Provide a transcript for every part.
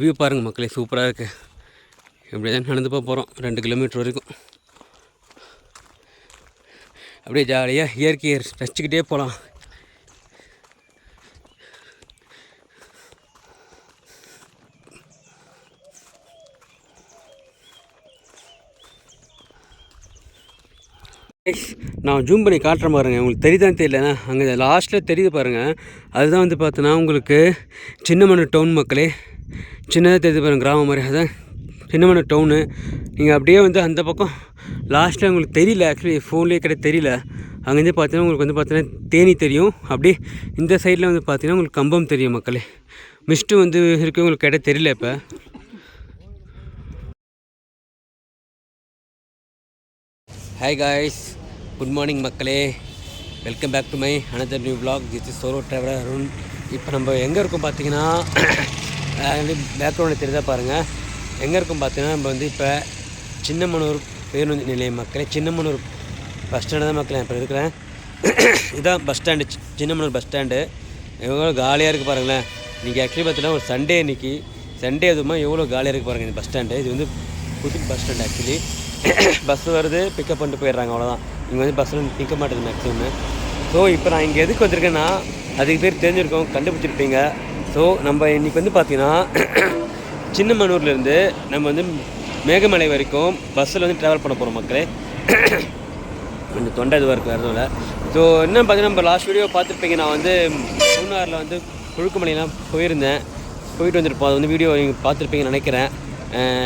View பாருங்கள் மக்களே, சூப்பராக இருக்குது. இப்படி தான் நடந்து போகிறோம் 2 கிலோமீட்டர் வரைக்கும். அப்படியே ஜாலியாக இயற்கையை ரசிச்சுக்கிட்டே போகலாம். நான் ஜூம் பண்ணி காட்டுறேன் பாருங்கள், உங்களுக்கு தெரியுதான்னு தெரியலண்ணா. அங்கே லாஸ்ட்டில் தெரியுது பாருங்கள், அதுதான் வந்து பார்த்தோன்னா உங்களுக்கு சின்னமனூர் டவுன் மக்களே. சின்னதாக தெரியுது பாருங்கள், கிராமம் மாதிரி. அதுதான் சின்னமனூர் டவுனு. நீங்கள் அப்படியே வந்து அந்த பக்கம் லாஸ்ட்டில் உங்களுக்கு தெரியல, ஆக்சுவலி ஃபோன்லேயே கிடையாது தெரியல. அங்கேருந்து பார்த்தீங்கன்னா உங்களுக்கு வந்து பார்த்தீங்கன்னா தேனி தெரியும். அப்படியே இந்த சைடில் வந்து பார்த்தீங்கன்னா உங்களுக்கு கம்பம் தெரியும் மக்களே. மிஸ்ட்டு வந்து இருக்கு, உங்களுக்கு கிடையாது தெரியல. இப்போ ஹாய் காய்ஸ், குட் மார்னிங் மக்களே, welcome back to my another new vlog. This is solo traveller Arun. இப்போ நம்ம எங்கே இருக்கோம் பார்த்தீங்கன்னா, பேக்ரவுண்டில் தெரியுதா பாருங்கள், எங்கே இருக்கும் பார்த்தீங்கன்னா நம்ம வந்து இப்போ சின்னமனூர் பேருந்து நிலையம் மக்களே. சின்னமனூர் பஸ் ஸ்டாண்டு தான் மக்களே இப்போ இருக்கிறேன். இதுதான் bus stand, Chinnamanur bus stand. எவ்வளோ காலியாக இருக்குது பாருங்களேன். இன்றைக்கி ஆக்சுவலி பார்த்தீங்கன்னா ஒரு சண்டே, இன்றைக்கி சண்டே அதுமா எவ்வளோ காலியாக இருக்குது பாருங்கள் இந்த பஸ் ஸ்டாண்டு. இது வந்து புது பஸ் ஸ்டாண்டு ஆக்சுவலி. பஸ் வருது, பிக்கப் பண்ணிட்டு போயிடுறாங்க, அவ்வளோதான். இங்கே வந்து பஸ்ஸில் நிற்க மாட்டேது மேக்ஸிமம். ஸோ இப்போ நான் இங்கே எதுக்கு வந்திருக்கேன்னா, அதுக்கு பேர் தெரிஞ்சிருக்கோம், கண்டுபிடிச்சிருப்பீங்க. ஸோ நம்ம இன்றைக்கி வந்து பார்த்திங்கன்னா சின்னமனூர்லேருந்து நம்ம வந்து மேகமலை வரைக்கும் பஸ்ஸில் வந்து ட்ராவல் பண்ண போகிறோம் மக்களே. கொஞ்சம் தொண்டை இதுவாக இருக்குது, வேறு இல்லை. ஸோ என்ன பார்த்தீங்கன்னா, நம்ம லாஸ்ட் வீடியோ பார்த்துருப்பீங்க, நான் வந்து மூணாரில் வந்து கொழுக்குமலையெல்லாம் போயிட்டு வந்துருப்போம். அது வந்து வீடியோ நீங்கள் பார்த்துருப்பீங்கன்னு நினைக்கிறேன்.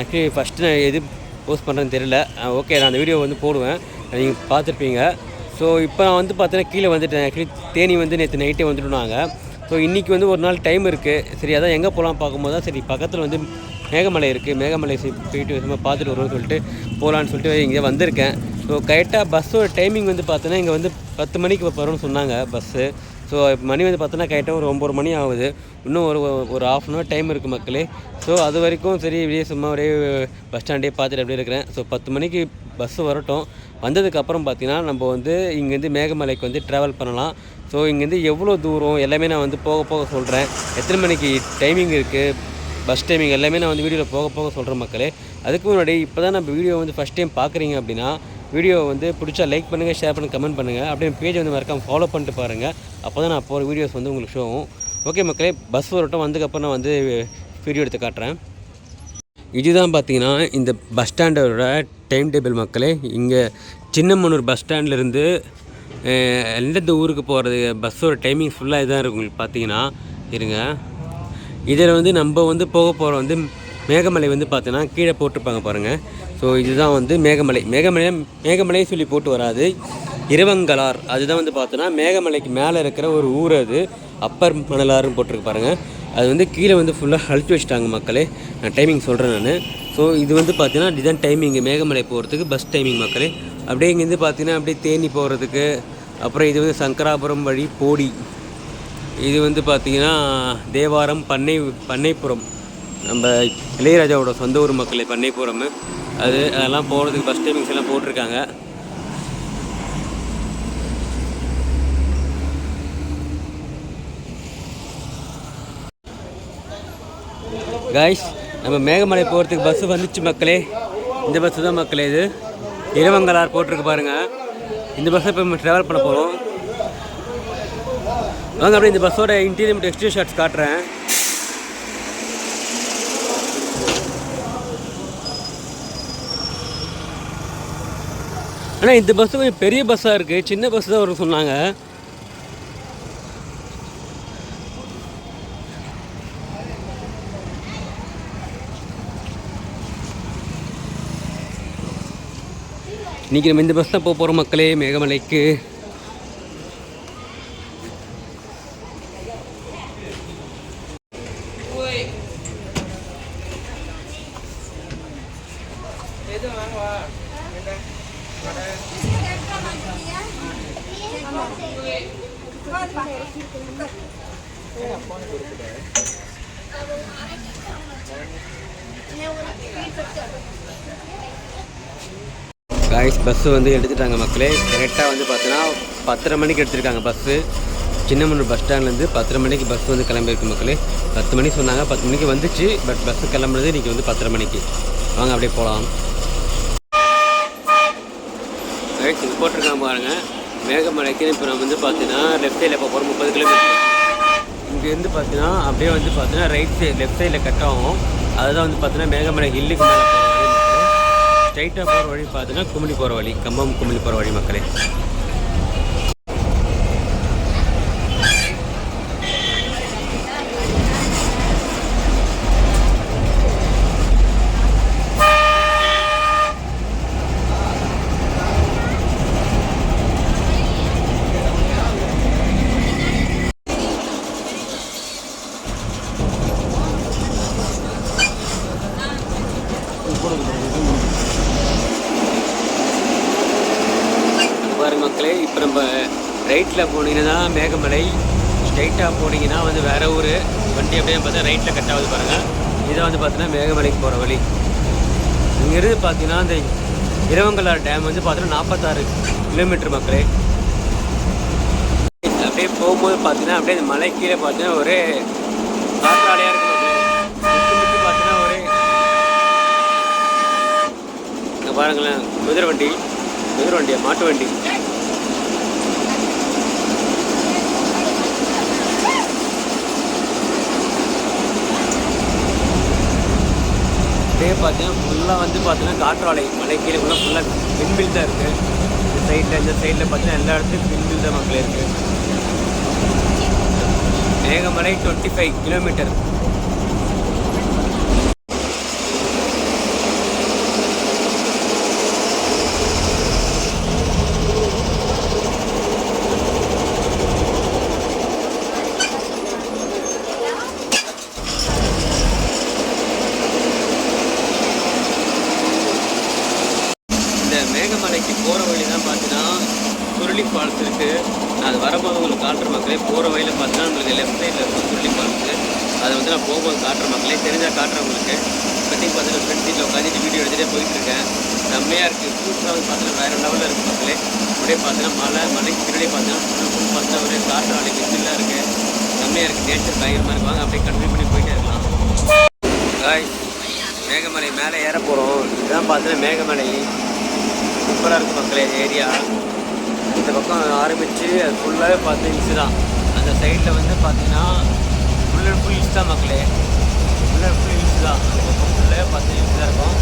ஆக்சுவலி ஃபஸ்ட்டு நான் எது போஸ்ட் பண்ணுறேன்னு தெரியல. ஓகே, நான் அந்த வீடியோ வந்து போடுவேன், நீங்கள் பார்த்துருப்பீங்க. ஸோ இப்போ நான் வந்து பார்த்தீங்கன்னா கீழே வந்துட்டேன். ஆக்சுவலி தேனி வந்து நேற்று நைட்டே வந்துட்டுனாங்க. ஸோ இன்றைக்கி வந்து ஒரு நாள் டைம் இருக்குது. சரி, அதான் எங்கே போகலாம் பார்க்கும்போது தான், சரி பக்கத்தில் வந்து மேகமலை இருக்குது, மேகமலை போயிட்டு சும்மா பார்த்துட்டு வருவோம்னு சொல்லிட்டு போகலான்னு சொல்லிட்டு இங்கே வந்திருக்கேன். ஸோ கரெக்டாக பஸ்ஸோட டைமிங் வந்து பார்த்தோன்னா இங்கே வந்து 10 மணிக்கு வரும்னு சொன்னாங்க பஸ்ஸு. ஸோ மணி வந்து பார்த்தோன்னா கரெக்டாக ஒரு 9 மணி ஆகுது. இன்னும் ஒரு ½ அன் ஹவர் டைம் இருக்குது மக்களே. ஸோ அது வரைக்கும் சரி இப்படியே சும்மா அப்படியே பஸ் ஸ்டாண்டே பார்த்துட்டு அப்படியே இருக்கிறேன். ஸோ 10 மணிக்கு பஸ்ஸு வரட்டும். வந்ததுக்கப்புறம் பார்த்தீங்கன்னா நம்ம வந்து இங்கேருந்து மேகமலைக்கு வந்து ட்ராவல் பண்ணலாம். ஸோ இங்கேருந்து எவ்வளோ தூரம் எல்லாமே நான் வந்து போக சொல்கிறேன். எத்தனை மணிக்கு டைமிங் இருக்குது, பஸ் டைமிங் எல்லாமே நான் வந்து வீடியோவில் போக சொல்கிறேன் மக்களே. அதுக்கு முன்னாடி இப்போ தான் நம்ம வீடியோ வந்து ஃபஸ்ட் டைம் பார்க்குறீங்க அப்படின்னா, வீடியோ வந்து பிடிச்சா லைக் பண்ணுங்கள், ஷேர் பண்ணுங்கள், கமெண்ட் பண்ணுங்கள். அப்படியே பேஜை வந்து மறக்காமல் ஃபாலோ பண்ணிட்டு பாருங்கள். அப்போ தான் நான் போகிற வீடியோஸ் வந்து உங்களுக்கு ஷோவும். ஓகே மக்களே, பஸ் வரட்டும், வந்ததுக்கப்புறம் நான் வந்து வீடியோ எடுத்து காட்டுறேன். இதுதான் பார்த்தீங்கன்னா இந்த பஸ் ஸ்டாண்டோட டைம் டேபிள் மக்களே. இங்கே சின்னமனூர் பஸ் ஸ்டாண்ட்லேருந்து எந்தெந்த ஊருக்கு போகிறது பஸ்ஸோட டைமிங் ஃபுல்லாக இதான் இருக்கும் உங்களுக்கு பார்த்தீங்கன்னா. இருங்க, இதில் வந்து நம்ம வந்து போகிற வந்து மேகமலை வந்து பார்த்தீங்கன்னா கீழே போட்டிருப்பாங்க பாருங்கள். ஸோ இதுதான் வந்து மேகமலை சொல்லி போட்டு வராது, இரவங்கலார். அதுதான் வந்து பார்த்தோன்னா மேகமலைக்கு மேலே இருக்கிற ஒரு ஊர். அது அப்பர் மணலாறுன்னு போட்டிருக்கு பாருங்கள். அது வந்து கீழே வந்து ஃபுல்லாக அழுத்தி வச்சுட்டாங்க மக்களே. நான் டைமிங் சொல்கிறேன் நான். ஸோ இது வந்து பார்த்தீங்கன்னா இதுதான் டைமிங் மேகமலை போகிறதுக்கு பஸ் டைமிங் மக்களே. அப்படியே இங்கேருந்து பார்த்தீங்கன்னா அப்படியே தேனி போகிறதுக்கு, அப்புறம் இது வந்து சங்கராபுரம் வழி போடி, இது வந்து பார்த்திங்கன்னா தேவாரம் பண்ணைப்புறம், நம்ம இளையராஜாவோட சொந்த ஊர் மக்களே பண்ணைப்புறம். அதெல்லாம் போகிறதுக்கு பஸ் டைமிங்ஸ் எல்லாம் போட்டிருக்காங்க. காய்ஸ், நம்ம மேகமலை போகிறதுக்கு பஸ்ஸு வந்துச்சு மக்களே. இந்த பஸ்ஸு தான் மக்களே, இது இரவங்கலார் போட்டிருக்கு பாருங்கள். இந்த பஸ்ஸை இப்போ நம்ம ட்ராவல் பண்ண போகிறோம். வாங்க அப்படியே இந்த பஸ்ஸோட இன்டீரியர் மற்றும் எக்ஸ்டீரியர் ஷாட்ஸ் காட்டுறேன். ஆனால் இந்த பஸ்ஸு கொஞ்சம் பெரிய பஸ்ஸாக இருக்குது, சின்ன பஸ் தான் வரும் சொன்னாங்க. இன்றைக்கி நம்ம இந்த பஸ் தான் போகிறோம் மக்களே மேகமலைக்கு. காய்ஸ், பஸ்ஸு வந்து எடுத்துட்டாங்க மக்களே. கரெக்டாக வந்து பார்த்தீங்கன்னா 10:30 மணிக்கு எடுத்துருக்காங்க பஸ்ஸு. சின்னமனூர் பஸ் ஸ்டாண்ட்லேருந்து 10:30 மணிக்கு பஸ் வந்து கிளம்பியிருக்கு மக்களே. 10 மணி சொன்னாங்க, 10 மணிக்கு வந்துச்சு. பட் பஸ்ஸு கிளம்புறது இன்றைக்கி வந்து 10:30 மணிக்கு. வாங்க அப்படியே போகலாம். ரைட் இது போட்டிருக்காங்க பாருங்கள், மேகமலைக்கு. இப்போ நம்ம வந்து பார்த்தீங்கன்னா லெஃப்ட் சைடில் இப்போ போகிற 30 கிலோமீட்டர். இங்கேருந்து பார்த்தீங்கன்னா அப்படியே வந்து பார்த்தீங்கன்னா ரைட் சைடு லெஃப்ட் சைடில் கட் ஆகும். அதுதான் வந்து பார்த்தீங்கன்னா மேகமலை ஹில்லுக்கு மேலே போகிற வழி. ஸ்ட்ரைட்டாக போகிற வழி பார்த்தீங்கன்னா குமிளி போகிற வழி, கம்பம் குமிளி போகிற வழி மக்களே. பாருங்க மக்களே, இப்போ நம்ம ரைட்டில் போனீங்கன்னா மேகமலை, ஸ்ட்ரைட்டாக போனீங்கன்னா வந்து வேறு ஊர். வண்டி அப்படியே பார்த்தா ரைட்டில் கட் ஆகுது பாருங்கள். இதை வந்து பார்த்தீங்கன்னா மேகமலைக்கு போகிற வழி. இங்கேருந்து பார்த்தீங்கன்னா இந்த இரவங்கலார் டேம் வந்து பார்த்தீங்கன்னா 46 கிலோமீட்டர் மக்களே. அப்படியே போகும்போது பார்த்தீங்கன்னா அப்படியே இந்த மலை கீழே பார்த்தீங்கன்னா ஒரே காற்றாலையாக இருக்குது மக்களே. பார்த்தீங்கன்னா ஒரே இங்கே பாருங்களேன், குதிரை வண்டியா மாட்டு வண்டி. அப்படியே பார்த்தீங்கன்னா ஃபுல்லாக வந்து பார்த்தீங்கன்னா காற்றாலை, மலை கீழே ஃபுல்லாக விண்மில் தான் இருக்குது. இந்த சைடில் பார்த்தீங்கன்னா எல்லா இடத்துலையும் விண்மில் தான் மக்களே இருக்குது. மேகமலை 25 கிலோமீட்டர். மேகமலைக்கு போகிற வழி தான் பார்த்தீங்கன்னா சுருளி ஃபால்ஸ் இருக்குது. அது வரும்போது உங்களுக்கு காட்டுற மக்களே. போகிற வழியில் பார்த்தீங்கன்னா நம்மளுக்கு லெஃப்ட் சைடில் இருக்கும் சுருளி ஃபால்ஸு. அதை வந்து நான் போகும்போது காட்டுற மக்களே, தெரிஞ்சால் காட்டுறேன் உங்களுக்கு. இப்போதைக்கு பார்த்தீங்கன்னா ஃப்ரெண்ட் சீட்டில் உட்காந்துட்டு வீடியோ எடுத்துகிட்டே போயிட்டுருக்கேன். செம்மையாக இருக்குது. ஃப்ரூட்ஸ்லாம் வந்து பார்த்தீங்கன்னா வேறு லெவலில் இருக்குது மக்களே. அப்படியே பார்த்தீங்கன்னா மலைக்கு பின்னாடி பார்த்தீங்கன்னா ஃபுல் பார்த்தீங்கன்னா ஒரே காற்றாலை விசிலாக இருக்குது. செம்மையாக இருக்குது. நேச்சர் பயங்கரமாக இருக்குவாங்க. அப்படியே கண்டினியூ பண்ணி போயிட்டே இருக்கலாம். மேகமலை மேலே ஏற போகிறோம். இதுதான் பார்த்தீங்கன்னா மேகமலை. சூப்பராக இருக்குது மக்களே ஏரியா. இந்த பக்கம் ஆரம்பித்து அது ஃபுல்லாகவே பார்த்து ஹில்ஸு தான். அந்த சைடில் வந்து பார்த்தீங்கன்னா ஃபுல் அண்ட் ஃபுல் ஹில்ஸ் தான் மக்களே. ஃபுல் அண்ட் ஃபுல் ஹில்ஸ் தான். அந்த பக்கம் ஃபுல்லாகவே பார்த்து ஹில்ஸ் தான் இருக்கும்.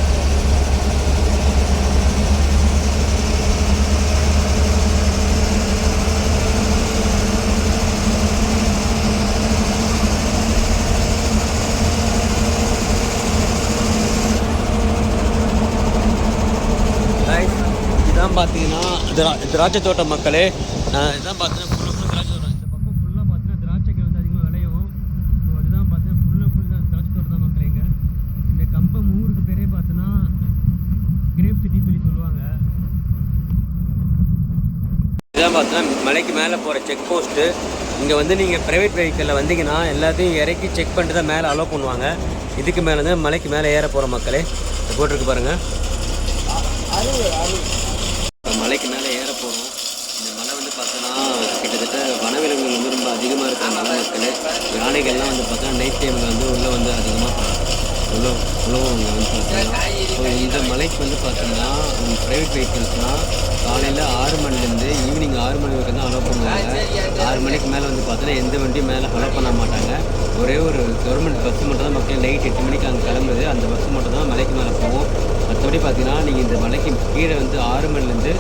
இதுதான் பார்த்தீங்கன்னா திராட்சை தோட்டம் மக்களே. இதுதான் பார்த்தீங்கன்னா ஃபுல்லாக திராட்சை தோட்டம். இந்த பக்கம் ஃபுல்லாக பார்த்தீங்கன்னா திராட்சைக்கு வந்து அதிகமாக விளையும். ஸோ அதுதான் பார்த்தீங்கன்னா ஃபுல் தான் திராட்சை தோட்டம் தான் மக்களே. இங்கே இந்த கம்பம் ஊருக்கு பேரே பார்த்தீங்கன்னா கிரேப் சிட்டி சொல்லுவாங்க. இதுதான் பார்த்தீங்கன்னா மலைக்கு மேலே போகிற செக் போஸ்ட்டு. இங்கே வந்து நீங்கள் ப்ரைவேட் வெஹிக்கிளில் வந்தீங்கன்னா எல்லாத்தையும் இறக்கி செக் பண்ணிட்டு தான் மேலே அலோவ் பண்ணுவாங்க. இதுக்கு மேலே தான் மலைக்கு மேலே ஏற போகிற மக்களே. போட்டிருக்கு பாருங்கள். மலைக்கு மேலே ஏற போகிறோம். இந்த மலை வந்து பார்த்தோன்னா கிட்டத்தட்ட வனவிலங்குகள் வந்து ரொம்ப அதிகமாக இருக்கிற மலை மக்களே. யானைகள்லாம் வந்து பார்த்தா நைட் டைமில் வந்து உள்ளே வந்து அதிகமாக உழவுங்க வந்து பார்த்தீங்கன்னா. ஸோ இந்த மலைக்கு வந்து பார்த்தீங்கன்னா ப்ரைவேட் வெஹிக்கிள்ஸ்னால் காலையில் 6 மணிலேருந்து ஈவினிங் 6 மணி வரைக்கும் தான் அலோவ் பண்ணுவாங்க. 6 மணிக்கு மேலே வந்து பார்த்தீங்கன்னா எந்த வண்டியும் மேலே அலோவ் பண்ண மாட்டாங்க. ஒரே ஒரு கவர்மெண்ட் பஸ்ஸு மட்டும் தான் மக்கள் நைட் 8 மணிக்கு அங்கே கிளம்புது. அந்த பஸ்ஸு மட்டும் தான் மலைக்கு மேலே போகும். மற்றபடி பார்த்தீங்கன்னா நீங்கள் இந்த மலைக்கு கீழே வந்து 6 மணிலேருந்து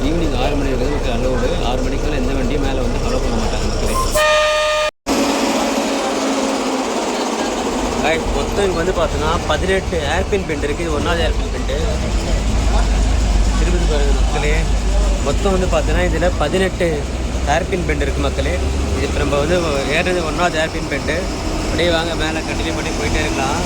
ஈவினிங் 6 மணி வரைக்கும் மக்கள் அலோடு. 6 மணிக்கு மேலே எந்த வண்டியும் மேலே வந்து அலோவ் பண்ண மாட்டாங்க மக்களே. மொத்தம் இங்கே வந்து பார்த்தோன்னா 18 ஏர்பின் பெண்ட் இருக்குது. இது 1வது ஏர்பின் பெண்டு. திருப்பதி பாருங்கள் மக்களே. மொத்தம் வந்து பார்த்தோன்னா இதில் 18 ஏர்பின் பெண்ட் இருக்குது மக்களே. இது இப்போ நம்ம வந்து ஏறது 1வது ஏர்பின் பெண்டு. அப்படியே வாங்க மேலே கண்டினியூ பண்ணி போயிட்டே இருக்கலாம்.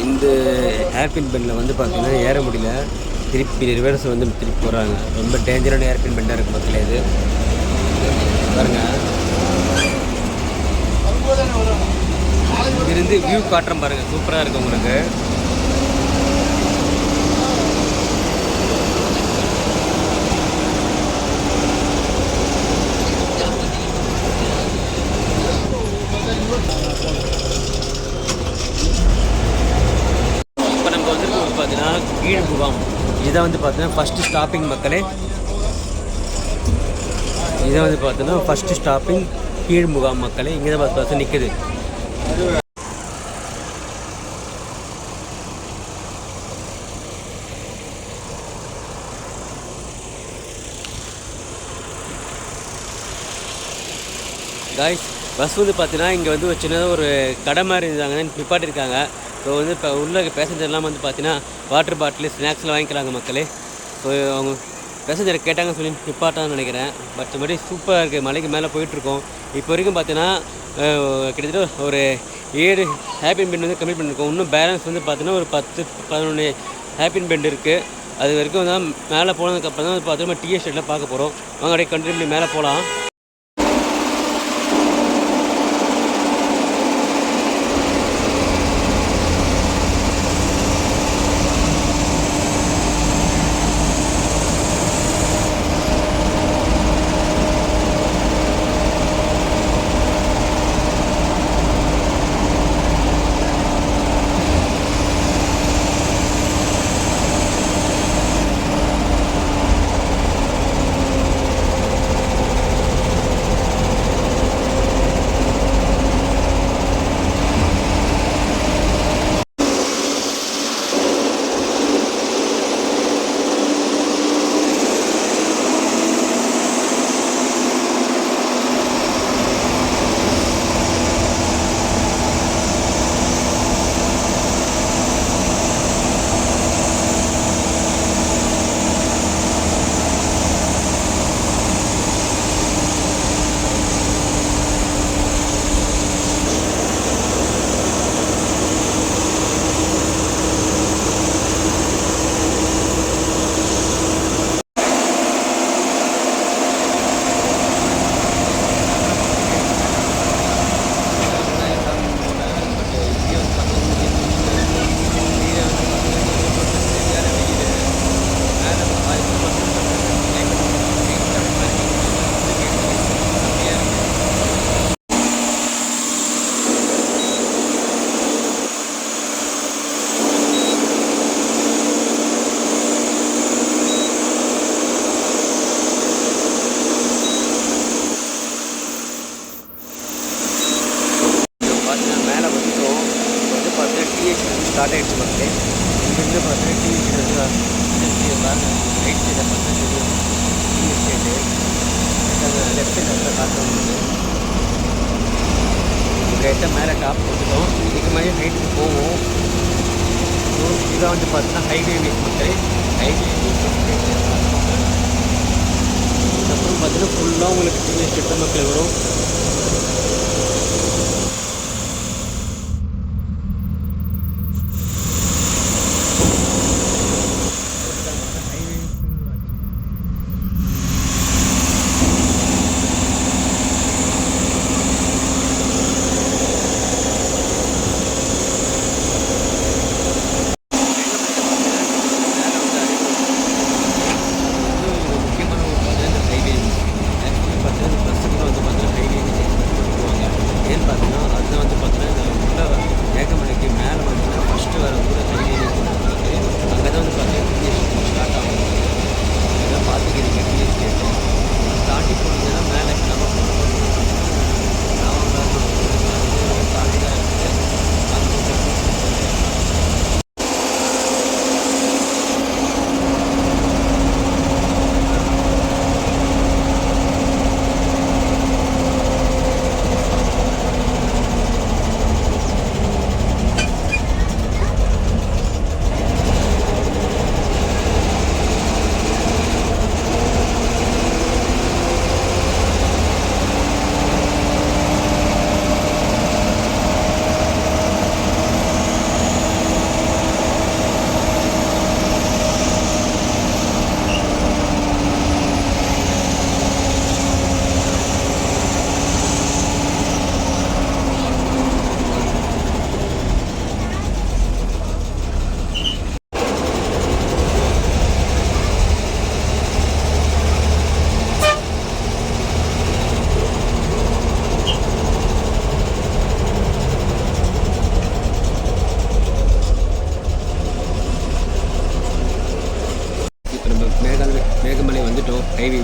இந்த ஹேர்பின் பெண்டில் வந்து பார்த்தீங்கன்னா ஏற முடியல, திருப்பி ரிவர்ஸ் வந்து திருப்பி போகிறாங்க. ரொம்ப டேஞ்சரான ஹேர்பின் பெண்டாக இருக்குது மக்களே. இது பாருங்கள், இங்கிருந்து வியூ காட்டுறோம் பாருங்கள், சூப்பராக இருக்குது உங்களுக்கு. இப்போ நம்ம வந்துருக்கு பார்த்தீங்கன்னா கீழ் முகாம். இதை வந்து பார்த்தீங்கன்னா ஃபஸ்ட்டு ஸ்டாப்பிங் மக்களே. இதை வந்து பார்த்தீங்கன்னா ஃபஸ்ட்டு ஸ்டாப்பிங் கீழ் முகாம் மக்களே. இங்கே தான் பஸ் நிற்குது. காய்ஸ், பஸ் வந்து பார்த்தீங்கன்னா இங்கே வந்து ஒரு சின்னதாக ஒரு கடை மாதிரி இருந்தாங்கன்னு நிப்பாட்டிருக்காங்க. ஸோ வந்து இப்போ உள்ள பேசஞ்சர்லாம் வந்து பார்த்தீங்கன்னா வாட்டர் பாட்டிலு ஸ்நாக்ஸ்லாம் வாங்கிக்கிறாங்க மக்களே. ஸோ அவங்க பேசஞ்சரை கேட்டாங்கன்னு சொல்லி நிப்பாட்டான்னு நினைக்கிறேன். பட் மாதிரி சூப்பராக இருக்குது. மலைக்கு மேலே போயிட்டுருக்கோம். இப்போ வரைக்கும் பார்த்தீங்கன்னா கிட்டத்தட்ட ஒரு 7 ஹேப்பின் பெண்ட் வந்து கம்ப்ளீட் பண்ணியிருக்கோம். இன்னும் பேலன்ஸ் வந்து பார்த்தீங்கன்னா ஒரு 10-11 ஹேப்பின் பெண்ட் இருக்குது. அது வரைக்கும் தான் மேலே போனதுக்கப்புறம் தான் பார்த்தீங்கன்னா டீ எஸ்டேட்டில் பார்க்க போகிறோம். வாங்க அப்படியே கண்டினியூ பண்ணி மேலே போகலாம். ஸ்டார்ட் ஆகிடுச்சு மக்களே. இங்கேருந்து பார்த்தீங்கன்னா டீ எஸ்டேட் ரைட் சைடில் பார்த்தா தெரியும் டீ எஸ்டேட்டு. லெஃப்ட் சைடில் காட்டுறோம். லைட்டாக மேலே டாப் போட்டுட்டோம். இதுக்கு மேலே ஹைட்டுக்கு போவோம். ஸோ இதை வந்து பார்த்தீங்கன்னா ஹைவே வீஸ் மக்களே. ஹைவே அப்புறம் பார்த்தீங்கன்னா ஃபுல்லாக உங்களுக்கு டீ எஸ்டேட் மக்கள் வரும்.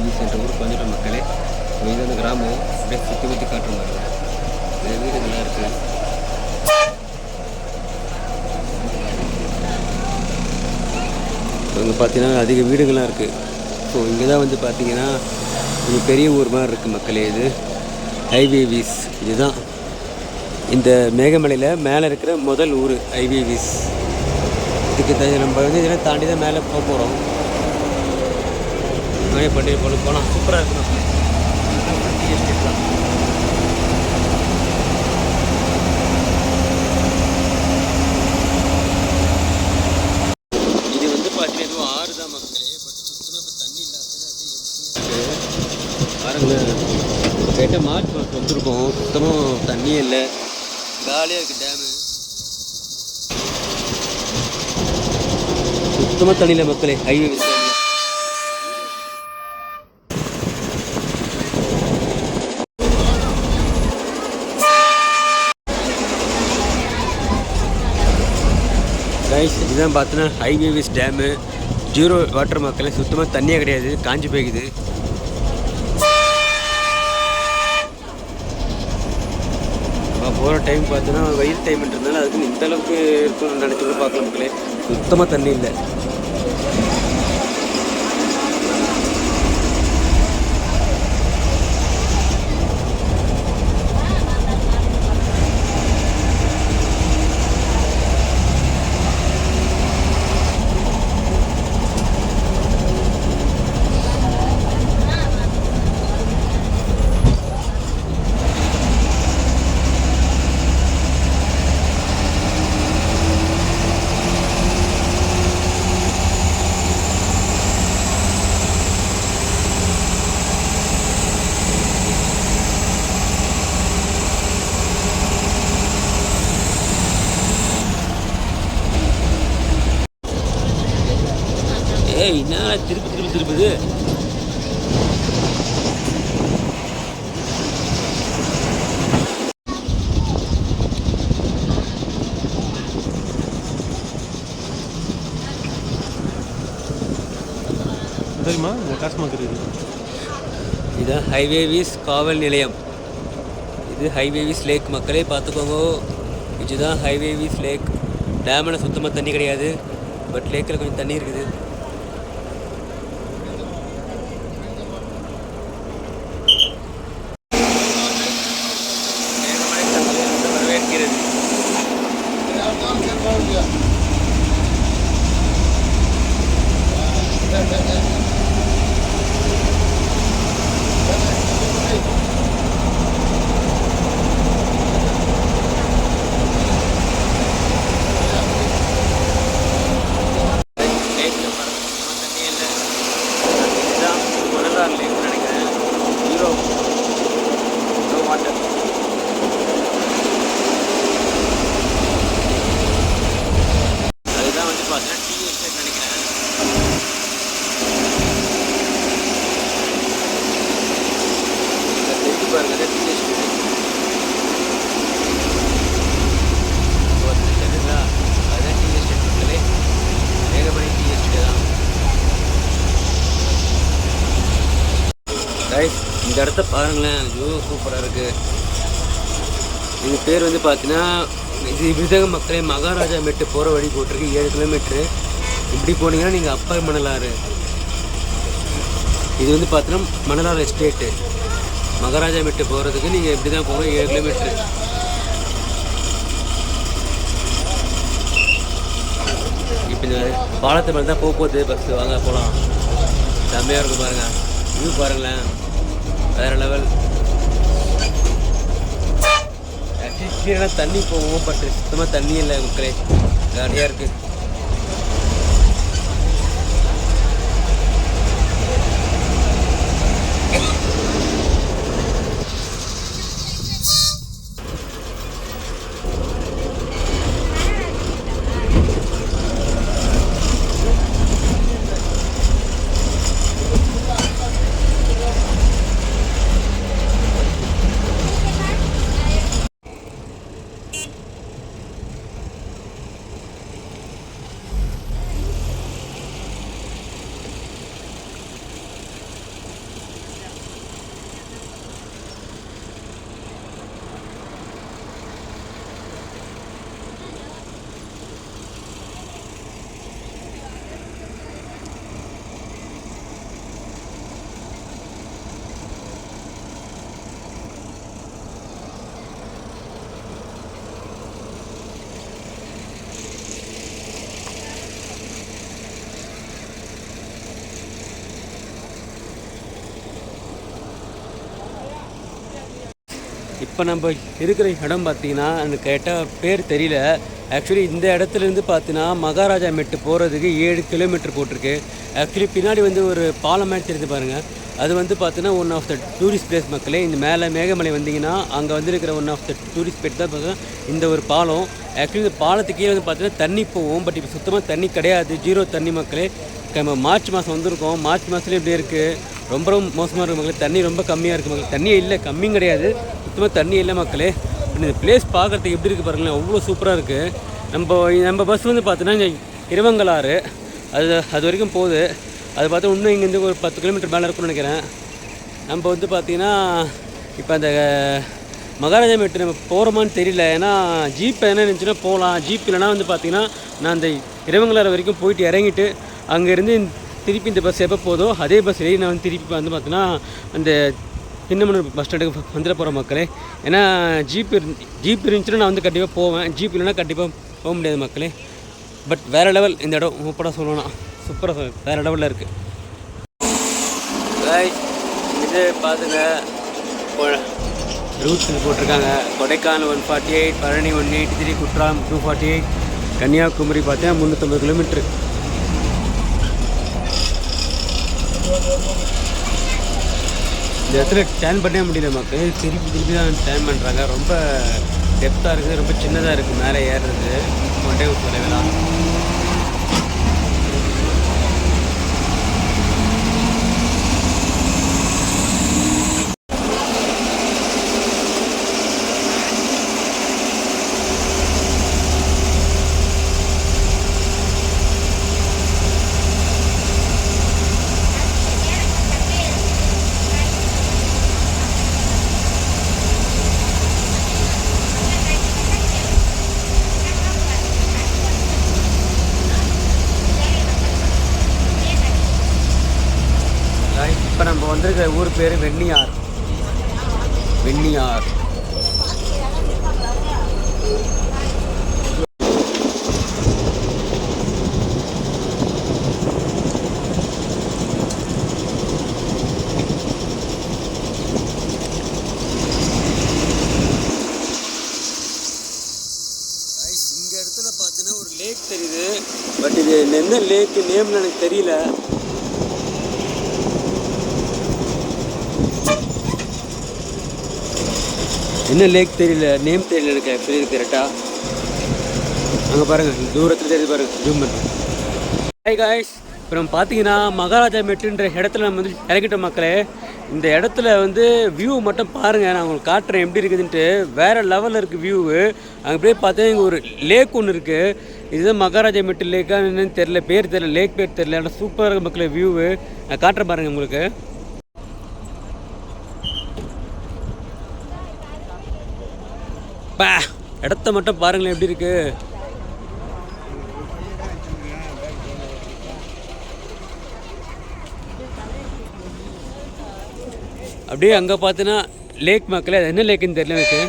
ஐவிவிஸ் என்ற ஊருக்கு வந்துட்டோம் மக்களே. இது அந்த கிராமம் அப்படியே சுற்றி காட்டுற மாதிரி நிறைய வீடுகள்லாம் இருக்குது. அங்கே பார்த்தீங்கன்னா அதிக வீடுகள்லாம் இருக்குது. ஸோ இங்கே தான் வந்து பார்த்தீங்கன்னா கொஞ்சம் பெரிய ஊர் மாதிரி இருக்குது மக்களே. இது ஐவிவிஸ். இதுதான் இந்த மேகமலையில் மேலே இருக்கிற முதல் ஊர் ஐவிவிஸ். இதுக்கு நம்ம வந்து இதெல்லாம் தாண்டி தான் மேலே போக போகிறோம். நிறைய பண்டிகை போகலாம். சூப்பராக இருக்கும் மக்களே. டீ எஸ்டேட் தான். இது வந்து பார்த்தீங்கன்னா எதுவும் ஆறு தான் மக்களே. பட் சுத்தமாக இப்போ தண்ணி இல்லாத பாருங்களேன். கேட்டால் மார்ச் மாதம் வந்துருக்கோம், சுத்தமாக தண்ணியே இல்லை, காலியாக இருக்குது டேமு. சுத்தமாக தண்ணி இல்லை மக்களே. ஹைவே கைஸ், இதுதான் பார்த்தீங்கன்னா ஐவிவிஸ் டேமு. ஜீரோ வாட்டர் மக்களே. சுத்தமாக தண்ணியே கிடையாது, காஞ்சி போய்க்குது. போகிற டைம் பார்த்தீங்கன்னா வெயில் டைம்ன்றதுனால அதுக்கு இந்த அளவுக்கு இருக்கும்னு நினச்சி கூட பார்க்கலாம் மக்களே. சுத்தமாக தண்ணி இல்லை. ஏய், என்ன திருப்புது. தெரியுமா டாஸ்மாக் இருக்குது. இது ஹைவேவிஸ் காவல் நிலையம். இது ஹைவேவிஸ் லேக் மக்களே, பார்த்துக்கோங்க. இதுதான் ஹைவேவிஸ் லேக். டேமில் சுத்தமாக தண்ணி கிடையாது, பட் லேக்கில் கொஞ்சம் தண்ணி இருக்குது. இந்த இடத்த பாருங்களேன், ஐயோ சூப்பராக இருக்குது. இது பேர் வந்து பார்த்தீங்கன்னா இது விருதக மக்களே மகாராஜா மெட்டு போகிற வழி போட்டிருக்கு. 7 கிலோமீட்ரு. இப்படி போனீங்கன்னா நீங்கள் அப்பர் மணலாறு. இது வந்து பார்த்தீங்கன்னா மணலாறு எஸ்டேட்டு. மகாராஜா மெட்டு போகிறதுக்கு நீங்கள் இப்படி தான் போகணும். 7 கிலோமீட்ரு. இப்போ இந்த பாலத்து மேலே தான் போகுது பஸ்ஸு. வாங்க போகலாம். செம்மையாக இருக்கும் பாருங்கள். வியூ பாருங்களேன், வேறு லெவல். ஆக்சுவலி கீழே தண்ணி போகும், பட் சுத்தமாக தண்ணி இல்லை மக்களே. ஜாலியாக இருக்குது. இப்போ நம்ம இருக்கிற இடம் பார்த்திங்கன்னா எனக்கு கேட்டால் பேர் தெரியல. ஆக்சுவலி இந்த இடத்துலேருந்து பார்த்தீங்கன்னா மகாராஜா மெட்டு போகிறதுக்கு 7 கிலோமீட்டர் போட்டிருக்கு. ஆக்சுவலி பின்னாடி வந்து ஒரு பாலம் மாதிரி தெரிஞ்சு பாருங்கள். அது வந்து பார்த்தீங்கன்னா one of the tourist place மக்களே. இந்த மேலே மேகமலை வந்தீங்கன்னா அங்கே வந்து இருக்கிற one of the tourist place தான் பார்த்தீங்கன்னா இந்த ஒரு பாலம். ஆக்சுவலி இந்த பாலத்துக்கு கீழே வந்து பார்த்தீங்கன்னா தண்ணி போகும். பட் இப்போ சுத்தமாக தண்ணி கிடையாது, 0 தண்ணி மக்களே. நம்ம மார்ச் மாதம் வந்திருக்கோம். மார்ச் மாதத்துலேயும் இப்படி இருக்குது. ரொம்ப ரொம்ப மோசமாக இருக்குது மக்களே. தண்ணி ரொம்ப கம்மியாக இருக்குது மக்களே. தண்ணியே இல்லை, கம்மியும் கிடையாது, சுத்தமாக தண்ணி இல்லை மக்களே. இந்த பிளேஸ் பார்க்குறதுக்கு எப்படி இருக்குது பாருங்களேன், அவ்வளோ சூப்பராக இருக்குது. நம்ம பஸ் வந்து பார்த்தீங்கன்னா இங்கே இரவங்கலாறு அது வரைக்கும் போகுது. அது பார்த்தா இன்னும் இங்கேருந்து ஒரு 10 கிலோமீட்டர் மேலே இருக்கும்னு நினைக்கிறேன். நம்ம வந்து பார்த்திங்கன்னா இப்போ அந்த மகாராஜா மெட்டு நம்ம போகிறோமான்னு தெரியல. ஏன்னா ஜீப் என்ன நினச்சுன்னா போகலாம், ஜீப் இல்லைனா வந்து பார்த்திங்கன்னா நான் அந்த இரவங்கலாறு வரைக்கும் போயிட்டு இறங்கிட்டு அங்கேருந்து திருப்பி இந்த பஸ் எப்போ போதோ அதே பஸ் ஏறி நான் வந்து திருப்பி வந்து பார்த்தீங்கன்னா அந்த சின்னமனூர் பஸ் ஸ்டாண்டுக்கு வந்துட போகிற மக்களே. ஏன்னா ஜீப் இருந்துச்சுன்னா நான் வந்து கண்டிப்பாக போவேன், ஜீப் இல்லைன்னா கண்டிப்பாக போக முடியாது மக்களே. பட் வேறு லெவல் இந்த இடம், சூப்பராக சொல்லணும், சூப்பராக வேறு லெவலில் இருக்குது. இது பார்த்துங்க ரூட்ஸ் போட்டிருக்காங்க. கொடைக்கானல் 148, பழனி 183, குற்றாலம் 248, கன்னியாகுமரி பார்த்தீங்கன்னா 350 கிலோமீட்ரு. இந்த இடத்துல டேர்ன் பண்ணவே முடியல மக்கள், திருப்பி தான் டேர்ன் பண்ணுறாங்க. ரொம்ப டெப்த்தாக இருக்குது, ரொம்ப சின்னதாக இருக்குது மேலே ஏறுறது. கொண்டே தொலைவலாம் இப்போ நம்ம வந்திருக்கிற ஊர் பேர் வெண்ணியார். இந்த இடத்துல பார்த்தீங்கன்னா ஒரு லேக் தெரியுது. பட் இது என்ன லேக்கு நேம்னு எனக்கு தெரியல. என்ன லேக் தெரியல, நேம் தெரியல எனக்கு ஆக்சுவலி கரெக்டாக. அங்கே பாருங்கள், தூரத்தில் தெரியுது பாருங்கள், ஜூம் பண்ணுறேன். ஹாய் காய்ஸ், இப்போ நம்ம பார்த்தீங்கன்னா மகாராஜா மெட்டுன்ற இடத்துல நம்ம வந்து இறக்கிட்ட மக்களே. இந்த இடத்துல வந்து வியூ மட்டும் பாருங்கள், நான் உங்களுக்கு காட்டுறேன் எப்படி இருக்குதுன்ட்டு. வேறு லெவலில் இருக்குது வியூவு. அங்கே போய் பார்த்தா இங்கே ஒரு லேக் ஒன்று இருக்குது. இதுதான் மகாராஜா மெட்டு லேக்கா என்னன்னு தெரில, பேர் தெரியல, லேக் பேர் தெரியல. ஆனால் சூப்பராக இருக்குது மக்களே வியூவு. நான் காட்டுறேன் பாருங்கள் உங்களுக்கு. இடத்த மட்டும் பாருங்களேன் எப்படி இருக்கு. அப்படியே அங்கே பார்த்தீங்கன்னா லேக் மக்களே. அது என்ன லேக்குன்னு தெரியல எனக்கு.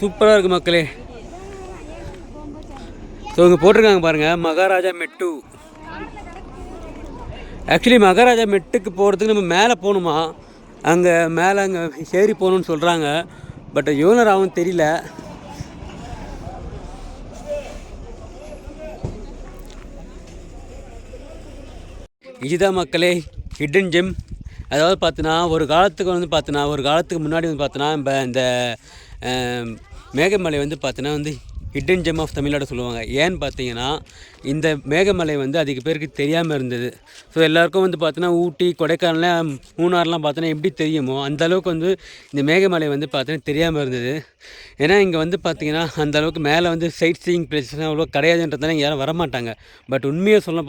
சூப்பராக இருக்குது மக்களே. ஸோ இங்கே போட்டிருக்காங்க பாருங்கள், மகாராஜா மெட்டு. ஆக்சுவலி மகாராஜா மெட்டுக்கு போகிறதுக்கு நம்ம மேலே போகணுமா, அங்கே மேலே அங்கே ஏறி போகணுன்னு சொல்கிறாங்க. பட் எவ்வளோ ஆகும் தெரியல. இதுதான் மக்களே ஹிடன் ஜெம். அதாவது பார்த்தீங்கன்னா ஒரு காலத்துக்கு முன்னாடி வந்து பார்த்தீங்கன்னா இப்போ இந்த மேகமலை வந்து பார்த்தீங்கன்னா வந்து ஹிடன் ஜெம் ஆஃப் தமிழ்நாடு சொல்லுவாங்க. ஏன்னு பார்த்தீங்கன்னா இந்த மேகமலை வந்து அதிக பேருக்கு தெரியாமல் இருந்தது. ஸோ எல்லாருக்கும் வந்து பார்த்தீங்கன்னா ஊட்டி, கொடைக்கானல், மூணார்லாம் பார்த்தீங்கன்னா எப்படி தெரியுமோ அந்த அளவுக்கு வந்து இந்த மேகமலை வந்து பார்த்தீங்கன்னா தெரியாமல் இருந்தது. ஏன்னா இங்கே வந்து பார்த்தீங்கன்னா அந்த அளவுக்கு மேலே வந்து சைட் சீயிங் பிளேஸஸ்லாம் அவ்வளோ கிடையாதுன்றதுனால இங்கே யாரும் வரமாட்டாங்க. பட் உண்மையை சொல்ல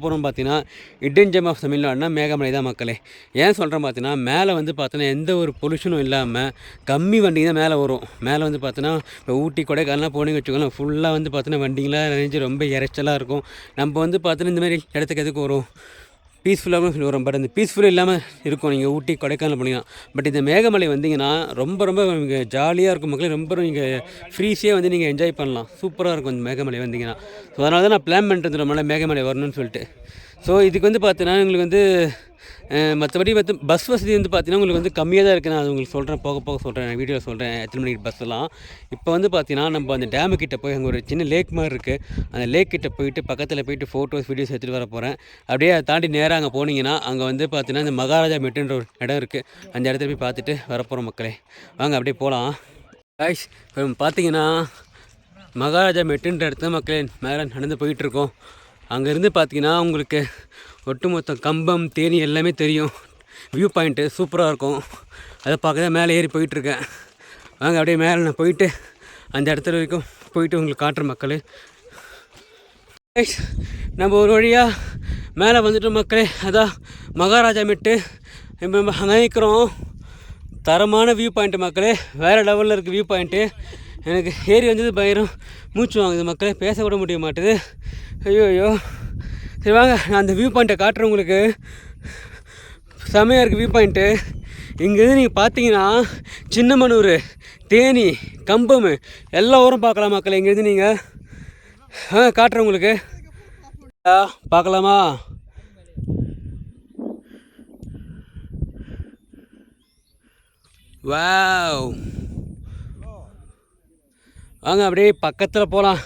போகிறோம் பார்த்தீங்கன்னா ஹிடன் ஜெம் ஆஃப் தமிழ்நாடுனா மேகமலை தான் மக்களே. ஏன் சொல்கிறேன் பார்த்தீங்கன்னா மேலே வந்து பார்த்தீங்கன்னா எந்த ஒரு பொல்யூஷனும் இல்லாமல் கம்மி வண்டிங்க தான் மேலே வரும். மேலே வந்து பார்த்தீங்கன்னா இப்போ ஊட்டி, கொடைக்கானலாம் போனீங்க வச்சுக்கோங்களேன், ஃபுல்லாக வந்து பார்த்தீங்கன்னா வண்டிங்களாம் நிறைஞ்சு ரொம்ப இறைச்சலாக இருக்கும். நம்ம வந்து பார்த்தீங்கன்னா இந்த மாதிரி இடத்துக்கு எதுக்கு வரும், பீஸ்ஃபுல்லாகவும் ஃபீல் வரும். பட் அந்த பீஸ்ஃபுல்லாக இல்லாமல் இருக்கும் நீங்கள் ஊட்டி, கொடைக்கானல் போனீங்கன்னா. பட் இந்த மேகமலை வந்தீங்கன்னா ரொம்ப இங்கே ஜாலியாக இருக்கும் மக்களே. ரொம்ப நீங்கள் ஃப்ரீஸியாக வந்து நீங்கள் என்ஜாய் பண்ணலாம். சூப்பராக இருக்கும் இந்த மேகமலை வந்தீங்கன்னா. ஸோ அதனால தான் நான் பிளான் பண்ணிட்டு மேகமலை வரணும்னு சொல்லிட்டு. ஸோ இதுக்கு வந்து பார்த்தீங்கன்னா உங்களுக்கு வந்து மற்றபடி வந்து பஸ் வசதி வந்து பார்த்தீங்கன்னா உங்களுக்கு வந்து கம்மியாக தான் இருக்குது. நான் அது உங்களுக்கு சொல்கிறேன், போக போக சொல்கிறேன், நான் வீடியோவில் சொல்கிறேன் எத்தனை மணிக்கு பஸ்ஸெல்லாம். இப்போ வந்து பார்த்தீங்கன்னா நம்ம அந்த டேமு கிட்டே போய் அங்கே ஒரு சின்ன லேக் மாதிரி இருக்குது. அந்த லேக் கிட்டே போயிட்டு பக்கத்தில் போயிட்டு ஃபோட்டோஸ் வீடியோஸ் எடுத்துகிட்டு வர போகிறேன். அப்படியே அதை தாண்டி நேராக அங்கே போனீங்கன்னா அங்கே வந்து பார்த்தீங்கன்னா இந்த மகாராஜா மெட்டுன்ற ஒரு இடம் இருக்குது. அந்த இடத்துல போய் பார்த்துட்டு வரப்போகிறோம் மக்களே. வாங்க அப்படியே போகலாம். காய்ஸ் இப்போ பார்த்தீங்கன்னா மகாராஜா மெட்டுன்ற இடத்துல மக்களே மேலே நடந்து போயிட்டுருக்கோம். அங்கேருந்து பார்த்தீங்கன்னா உங்களுக்கு ஒட்டுமொத்த கம்பம் தேனி எல்லாமே தெரியும். வியூ பாயிண்ட்டு சூப்பராக இருக்கும். அதை பார்க்க தான் மேலே ஏறி போயிட்டுருக்கேன். வாங்க அப்படியே மேலே நான் போயிட்டு அந்த இடத்துல வரைக்கும் போயிட்டு உங்களுக்கு காட்டுற மக்களே. நம்ம ஒரு வழியாக மேலே வந்துட்டோம் மக்களே. அதான் மகாராஜா மெட்டு. இப்போ நம்ம அங்கே நிற்கிறோம். தரமான வியூ பாயிண்ட்டு மக்களே, வேறு லெவலில் இருக்குது வியூ பாயிண்ட்டு. எனக்கு ஏறி வந்தது பயிரும் மூச்சு வாங்குது மக்களே, பேச கூட முடிய மாட்டுது. ஐயோ சரி வாங்க நான் அந்த வியூ பாயிண்ட்டை காட்டுறேன் உங்களுக்கு. செமையாக இருக்குது வியூ பாயிண்ட்டு. இங்கேருந்து நீங்கள் பார்த்தீங்கன்னா சின்னமனூர், தேனி, கம்பம் எல்லா ஊரும் பார்க்கலாம் மக்களே. இங்கேருந்து நீங்கள் காட்டுறேன் உங்களுக்கு. பார்க்கலாமா? வாவ், வாங்க அப்படியே பக்கத்தில் போகலாம்.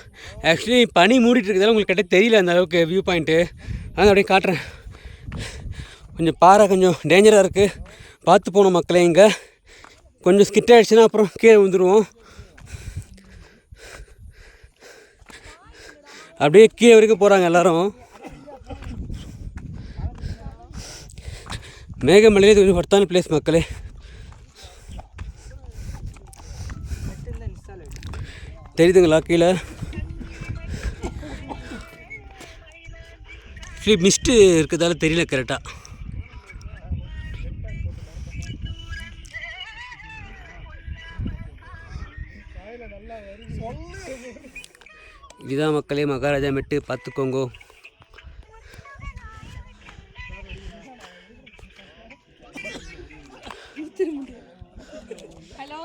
ஆக்சுவலி பனி மூடிட்டு இருக்கிறதால உங்களுக்கு கிட்ட தெரியல அந்த அளவுக்கு வியூ பாயிண்ட்டு. வாங்க அப்படியே காட்டுறேன். கொஞ்சம் பாறை கொஞ்சம் டேஞ்சராக இருக்குது, பார்த்து போகணும் மக்களே. இங்கே கொஞ்சம் ஸ்கிட் ஆகிடுச்சுன்னா அப்புறம் கீழே விழுந்துருவோம். அப்படியே கீழே வரைக்கும் போகிறாங்க எல்லோரும். மேகமலையிலே கொஞ்சம் ஒர்த்தான பிளேஸ் மக்களே. தெரியுதுங்களா கீழே? ஆக்சுவலி மிஸ்ட்டு இருக்கிறதால தெரியல கரெக்டாக. இதுதான் மக்களே மகாராஜா மெட்டு, பார்த்துக்கோங்க. ஹலோ,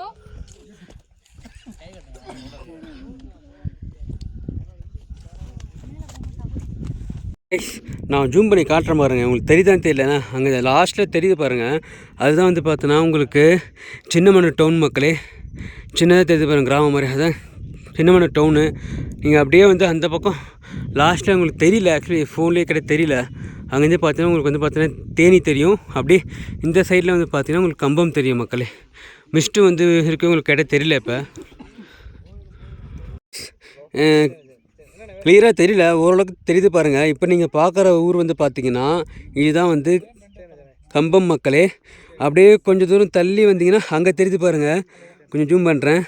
நான் ஜூம் பண்ணி காட்டுறேன் பாருங்கள். உங்களுக்கு தெரியுதான்னு தெரியலண்ணா, அங்கே லாஸ்ட்டில் தெரியுது பாருங்கள். அதுதான் வந்து பார்த்தோன்னா உங்களுக்கு சின்னமனூர் டவுன் மக்களே. சின்னதாக தெரியுது பாருங்கள், கிராமம் மாதிரி. அதுதான் சின்னமனூர் டவுனு. நீங்கள் அப்படியே வந்து அந்த பக்கம் லாஸ்ட்டில் உங்களுக்கு தெரியல, ஆக்சுவலி ஃபோன்லேயே கிடையாது தெரியல. அங்கேருந்து பார்த்தீங்கன்னா உங்களுக்கு வந்து பார்த்தீங்கன்னா தேனி தெரியும். அப்படியே இந்த சைடில் வந்து பார்த்தீங்கன்னா உங்களுக்கு கம்பம் தெரியும் மக்களே. மிஸ்ட்டு வந்து இருக்கு உங்களுக்கு கிடையாது தெரியல. இப்போ கிளியராக தெரியல, ஓரளவுக்கு தெரியுது பாருங்கள். இப்போ நீங்கள் பார்க்குற ஊர் வந்து பார்த்திங்கன்னா இதுதான் வந்து கம்பம் மக்களே. அப்படியே கொஞ்சம் தூரம் தள்ளி வந்தீங்கன்னா அங்கே தெரியுது பாருங்கள். கொஞ்சம் ஜூம் பண்ணுறேன்.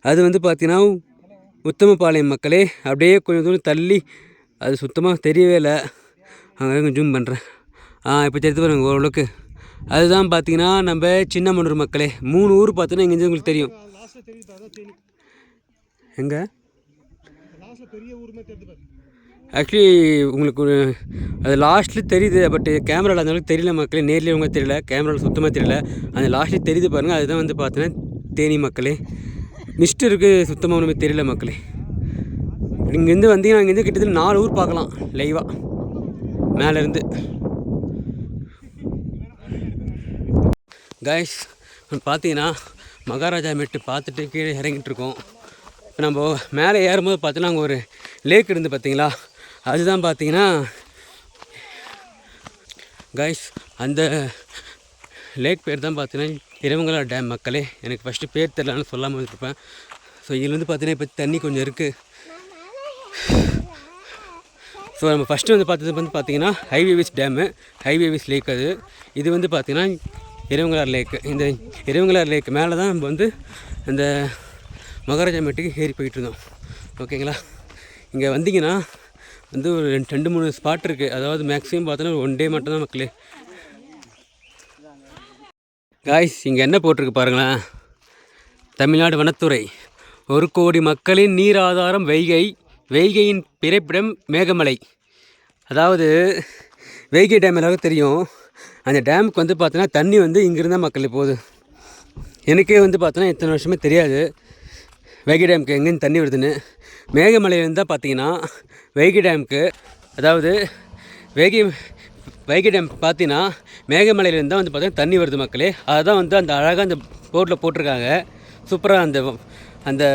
அது வந்து பார்த்திங்கன்னா உத்தமபாளையம் மக்களே. அப்படியே கொஞ்சம் தூரம் தள்ளி, அது சுத்தமாக தெரியவே இல்லை. அங்கே கொஞ்சம் ஜூம் பண்ணுறேன். இப்போ தெரியுது பாருங்கள் ஓரளவுக்கு. அதுதான் பார்த்திங்கன்னா நம்ம சின்னமனூர் மக்களே. 3 ஊர் பார்த்தோன்னா இங்கேருந்து உங்களுக்கு தெரியும். எங்கே ஆக்சுவலி உங்களுக்கு அது லாஸ்ட்டில் தெரியுது, பட் கேமராவில் அந்தளவுக்கு தெரியல மக்களே. நேரில் உங்களுக்கு தெரியல, கேமராவில் சுத்தமாக தெரியல. அந்த லாஸ்ட்டில் தெரியுது பாருங்கள். அதுதான் வந்து பார்த்தீங்கன்னா தேனி மக்களே. மிஸ்ட் இருக்குது, சுத்தமாக ஒன்றுமே தெரியல மக்களே. இங்கேருந்து வந்தீங்கன்னா இங்கேருந்து கிட்டத்தட்ட 4 ஊர் பார்க்கலாம் லைவாக மேலேருந்து. கைஸ் பார்த்தீங்கன்னா மகாராஜா மெட்டு பார்த்துட்டு கீழே இறங்கிட்டு இருக்கோம். இப்போ நம்ம மேலே ஏறும்போது பார்த்தீங்கன்னா அங்கே ஒரு லேக் இருந்து பார்த்தீங்களா, அதுதான் பார்த்தீங்கன்னா கைஸ் அந்த லேக் பேர் தான் பார்த்தீங்கன்னா இறைவங்கலா டேம் மக்களே. எனக்கு ஃபஸ்ட்டு பேர் தெரியலன்னு சொல்லாமல் வந்துருப்பேன். ஸோ இதுலேருந்து பார்த்தீங்கன்னா இப்போ தண்ணி கொஞ்சம் இருக்குது. ஸோ நம்ம ஃபஸ்ட்டு வந்து பார்த்தீங்கன்னா ஹைவேவிஸ் டேமு, ஹைவேவிஸ் லேக். இது வந்து பார்த்திங்கன்னா இறைவங்கலார் லேக்கு. இந்த இறைவங்கலார் லேக்கு மேலே தான் நம்ம வந்து இந்த மகாராஜா மெட்டுக்கு ஏறி போயிட்டுருந்தோம். ஓகேங்களா? இங்கே வந்தீங்கன்னா வந்து ஒரு 2-3 ஸ்பாட் இருக்குது. அதாவது மேக்ஸிமம் பார்த்தோன்னா ஒரு 1 டே மட்டும்தான் மக்களே. காய்ஸ் இங்கே என்ன போட்டிருக்கு பாருங்களேன். தமிழ்நாடு வனத்துறை, 1 கோடி மக்களின் நீர் ஆதாரம் வைகை, வைகையின் பிறப்பிடம் மேகமலை. அதாவது வைகை டேம் எல்லாருக்கும் தெரியும். அந்த டேமுக்கு வந்து பார்த்தோன்னா தண்ணி வந்து இங்கேருந்தான் மக்கள் போகுது. எனக்கே வந்து பார்த்தோன்னா இத்தனை வருஷமே தெரியாது வைகை டேமுக்கு எங்கேருந்து தண்ணி வருதுன்னு. மேகமலையிலேருந்து தான் பார்த்தீங்கன்னா வைகை டேமுக்கு, அதாவது வைகை டேம் பார்த்தீங்கன்னா மேகமலையிலேருந்து தான் வந்து பார்த்தீங்கன்னா தண்ணி வருது மக்களே. அதுதான் வந்து அந்த அழகாக அந்த போர்ட்டில் போட்டிருக்காங்க. சூப்பராக அந்த